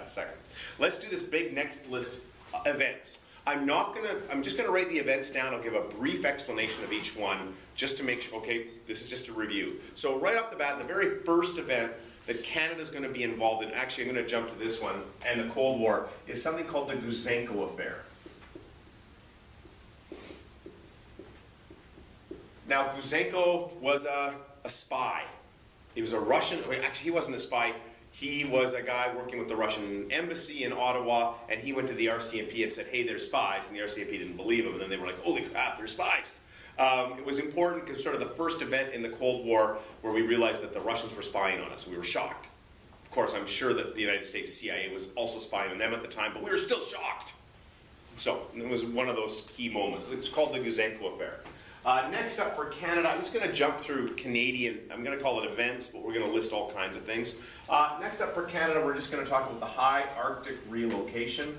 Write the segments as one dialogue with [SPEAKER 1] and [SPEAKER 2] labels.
[SPEAKER 1] in a second. Let's do this big next list events. I'm just gonna write the events down. I'll give a brief explanation of each one just to make sure, okay, this is just a review. So right off the bat, the very first event that Canada's gonna be involved in, actually I'm gonna jump to this one, and the Cold War, is something called the Guzenko Affair. Now, Guzenko was a spy. He was a Russian, actually he wasn't a spy, he was a guy working with the Russian embassy in Ottawa, and he went to the RCMP and said, hey, they're spies, and the RCMP didn't believe him, and then they were like, holy crap, they're spies. It was important because sort of the first event in the Cold War where we realized that the Russians were spying on us. We were shocked. Of course, I'm sure that the United States CIA was also spying on them at the time, but we were still shocked. So it was one of those key moments. It's called the Guzenko Affair. Next up for Canada, I'm just going to jump through Canadian, I'm going to call it events, but we're going to list all kinds of things. Next up for Canada, we're just going to talk about the high Arctic relocation.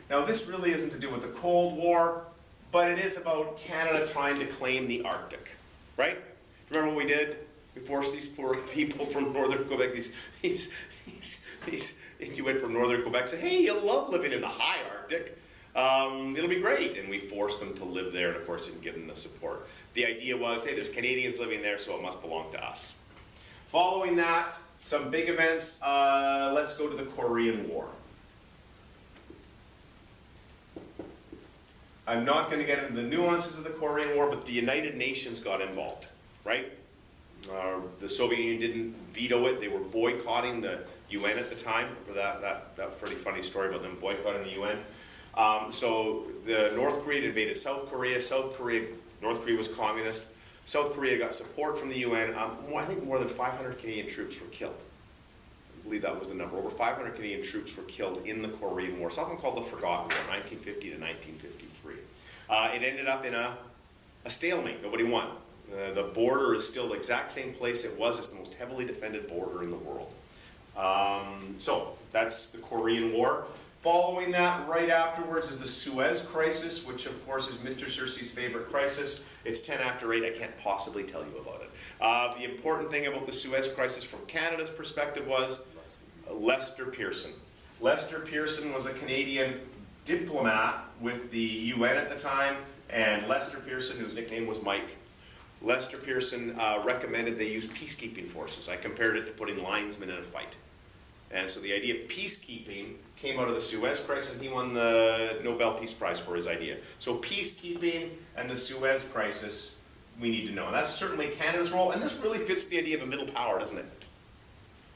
[SPEAKER 1] Now this really isn't to do with the Cold War, but it is about Canada trying to claim the Arctic, right? Remember what we did? We forced these poor people from northern Quebec, these Inuit from northern Quebec said, hey, you'll love living in the high Arctic. It'll be great, and we forced them to live there, and of course didn't give them the support. The idea was, hey, there's Canadians living there, so it must belong to us. Following that, some big events, let's go to the Korean War. I'm not going to get into the nuances of the Korean War, but the United Nations got involved, right? The Soviet Union didn't veto it, they were boycotting the UN at the time, for that pretty funny story about them boycotting the UN. So the North Korea invaded South Korea. North Korea was communist. South Korea got support from the UN. I think more than 500 Canadian troops were killed. I believe that was the number. Over 500 Canadian troops were killed in the Korean War. It's often called the Forgotten War, 1950 to 1953. It ended up in a stalemate. Nobody won. The border is still the exact same place it was. It's the most heavily defended border in the world. So that's the Korean War. Following that, right afterwards, is the Suez Crisis, which of course is Mr. Cersei's favorite crisis. It's 10 after 8, I can't possibly tell you about it. The important thing about the Suez Crisis from Canada's perspective was Lester Pearson. Lester Pearson was a Canadian diplomat with the UN at the time, and Lester Pearson, whose nickname was Mike, Lester Pearson recommended they use peacekeeping forces. I compared it to putting linesmen in a fight. And so the idea of peacekeeping came out of the Suez Crisis, and he won the Nobel Peace Prize for his idea. So peacekeeping and the Suez Crisis, we need to know. And that's certainly Canada's role, and this really fits the idea of a middle power, doesn't it?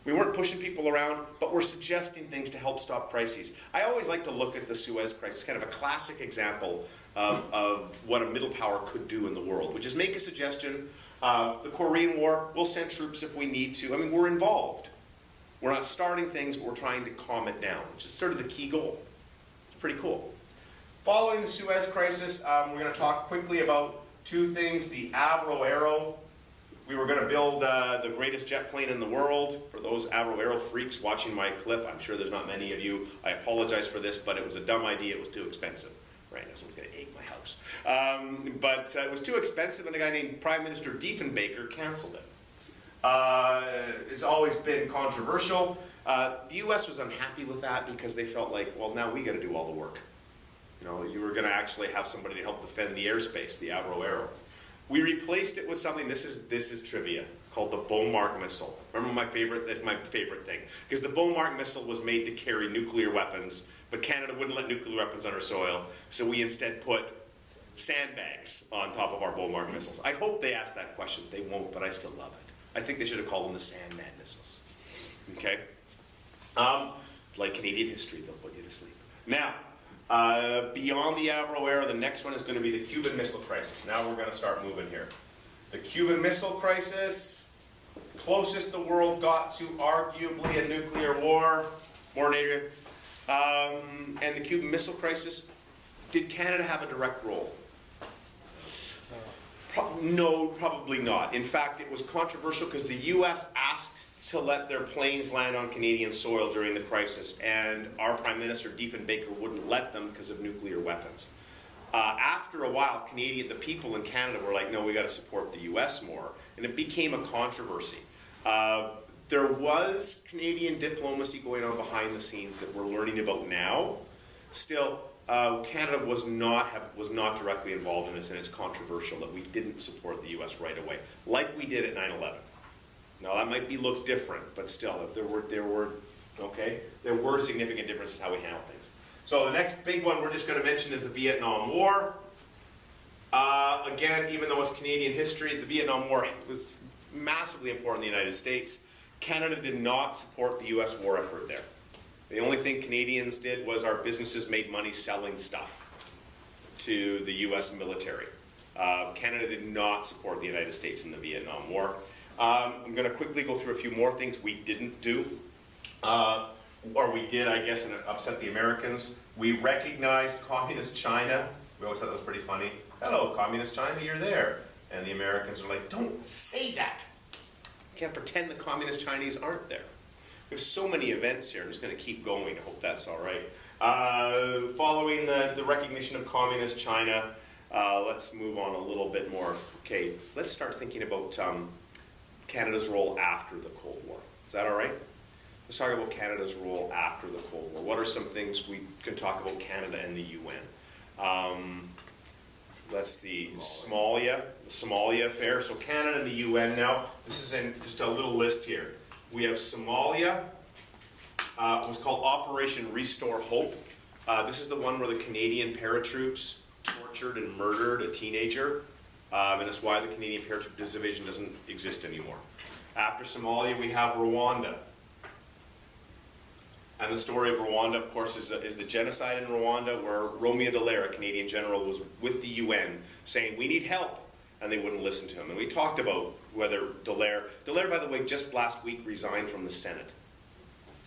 [SPEAKER 1] We weren't pushing people around, but we're suggesting things to help stop crises. I always like to look at the Suez Crisis, kind of a classic example of what a middle power could do in the world, which is make a suggestion. The Korean War, we'll send troops if we need to. I mean, we're involved. We're not starting things, but we're trying to calm it down, which is sort of the key goal. It's pretty cool. Following the Suez Crisis, we're going to talk quickly about two things. The Avro Arrow. We were going to build the greatest jet plane in the world. For those Avro Arrow freaks watching my clip, I'm sure there's not many of you. I apologize for this, but it was a dumb idea. It was too expensive. Right now, someone's going to egg my house. But it was too expensive, and a guy named Prime Minister Diefenbaker canceled it. It's always been controversial. The U.S. was unhappy with that because they felt like, well, now we got to do all the work. You know, you were going to actually have somebody to help defend the airspace, the Avro Arrow. We replaced it with something. This is trivia, called the Bomarc missile. Remember that's my favorite thing, because the Bomarc missile was made to carry nuclear weapons, but Canada wouldn't let nuclear weapons on our soil, so we instead put sandbags on top of our Bomarc missiles. I hope they ask that question. They won't, but I still love it. I think they should have called them the Sandman missiles. Okay? Like Canadian history, they'll put you to sleep. Now, beyond the Avro Arrow, the next one is going to be the Cuban Missile Crisis. Now we're going to start moving here. The Cuban Missile Crisis, closest the world got to arguably a nuclear war. More Adrian. And the Cuban Missile Crisis, did Canada have a direct role? No, probably not. In fact, it was controversial because the U.S. asked to let their planes land on Canadian soil during the crisis, and our Prime Minister, Diefenbaker, wouldn't let them because of nuclear weapons. After a while, the people in Canada were like, no, we got to support the U.S. more, and it became a controversy. there was Canadian diplomacy going on behind the scenes that we're learning about now. Still, Canada was not directly involved in this, and it's controversial that we didn't support the U.S. right away, like we did at 9/11. Now that might look different, but still, there were significant differences in how we handle things. So the next big one we're just going to mention is the Vietnam War. Again, even though it's Canadian history, the Vietnam War was massively important in the United States. Canada did not support the U.S. war effort there. The only thing Canadians did was our businesses made money selling stuff to the U.S. military. Canada did not support the United States in the Vietnam War. I'm going to quickly go through a few more things we didn't do. Or we did, I guess, and it upset the Americans. We recognized Communist China. We always thought that was pretty funny. Hello, Communist China, you're there. And the Americans are like, don't say that. You can't pretend the Communist Chinese aren't there. We have so many events here. I'm just going to keep going. I hope that's all right. Following the recognition of Communist China, let's move on a little bit more. Okay, let's start thinking about Canada's role after the Cold War. Is that all right? Let's talk about Canada's role after the Cold War. What are some things we can talk about Canada and the UN? That's the Somalia affair. So Canada and the UN now. This is in just a little list here. We have Somalia. It was called Operation Restore Hope. This is the one where the Canadian paratroops tortured and murdered a teenager. And that's why the Canadian Paratroop Division doesn't exist anymore. After Somalia, we have Rwanda. And the story of Rwanda, of course, is the genocide in Rwanda, where Romeo Dallaire, a Canadian general, was with the UN saying, we need help, and they wouldn't listen to him. And we talked about whether Dallaire, by the way, just last week resigned from the Senate.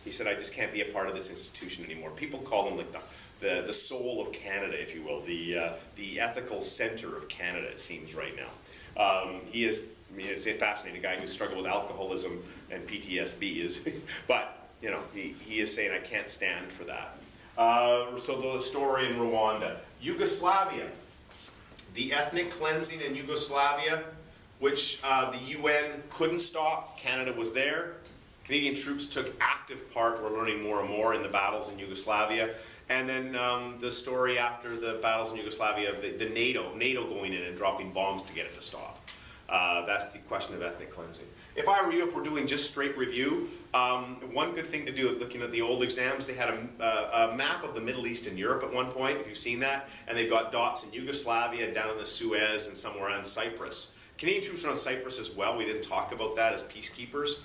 [SPEAKER 1] He said, I just can't be a part of this institution anymore. People call him like the soul of Canada, if you will, the ethical center of Canada, it seems right now. He is, he's a fascinating guy who struggled with alcoholism and PTSD, but you know, he is saying, I can't stand for that. So the story in Rwanda. Yugoslavia. The ethnic cleansing in Yugoslavia, which the UN couldn't stop. Canada was there. Canadian troops took active part. We're learning more and more in the battles in Yugoslavia. And then the story after the battles in Yugoslavia, the NATO going in and dropping bombs to get it to stop. That's the question of ethnic cleansing. If I were you, if we're doing just straight review, one good thing to do, looking at the old exams, they had a map of the Middle East and Europe at one point, if you've seen that, and they've got dots in Yugoslavia and down in the Suez and somewhere on Cyprus. Canadian troops are on Cyprus as well. We didn't talk about that as peacekeepers.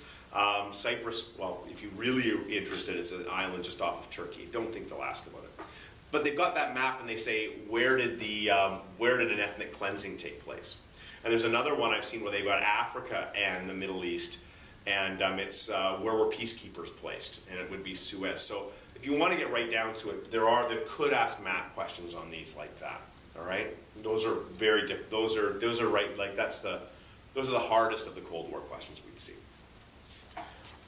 [SPEAKER 1] Cyprus, well, if you really are interested, it's an island just off of Turkey. Don't think they'll ask about it. But they've got that map and they say, where did an ethnic cleansing take place? And there's another one I've seen where they've got Africa and the Middle East, and it's where were peacekeepers placed, and it would be Suez. So if you want to get right down to it, there could ask map questions on these like that. All right, those are very different. Those are right. Like those are the hardest of the Cold War questions we'd see.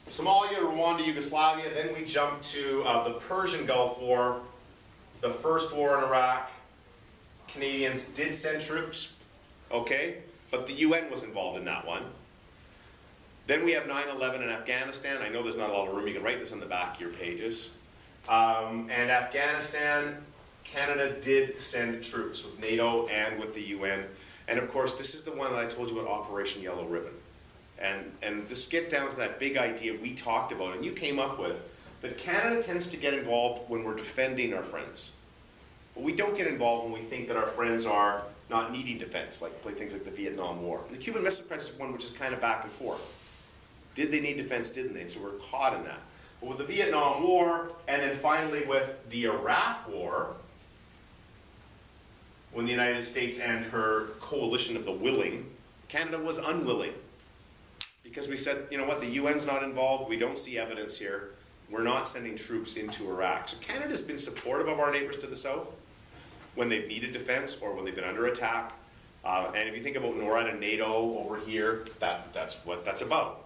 [SPEAKER 1] Somalia, Rwanda, Yugoslavia. Then we jump to the Persian Gulf War, the first war in Iraq. Canadians did send troops. Okay, but the UN was involved in that one. Then we have 9/11 in Afghanistan. I know there's not a lot of room. You can write this on the back of your pages. And Afghanistan, Canada did send troops with NATO and with the UN. And of course, this is the one that I told you about Operation Yellow Ribbon. And this get down to that big idea we talked about and you came up with, that Canada tends to get involved when we're defending our friends. But we don't get involved when we think that our friends are not needing defense, like things like the Vietnam War. The Cuban Missile Crisis is one which is kind of back and forth. Did they need defense, didn't they? So we're caught in that. But with the Vietnam War, and then finally with the Iraq War, when the United States and her coalition of the willing, Canada was unwilling. Because we said, you know what, the UN's not involved, we don't see evidence here, we're not sending troops into Iraq. So Canada's been supportive of our neighbors to the south when they've needed defense or when they've been under attack. And if you think about NORAD and NATO over here, that's what that's about.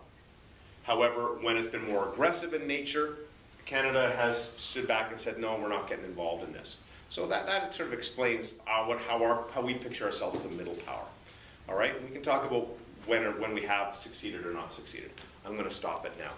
[SPEAKER 1] However, when it's been more aggressive in nature, Canada has stood back and said, no, we're not getting involved in this. So that sort of explains how we picture ourselves as a middle power. All right, we can talk about when we have succeeded or not succeeded. I'm gonna stop it now.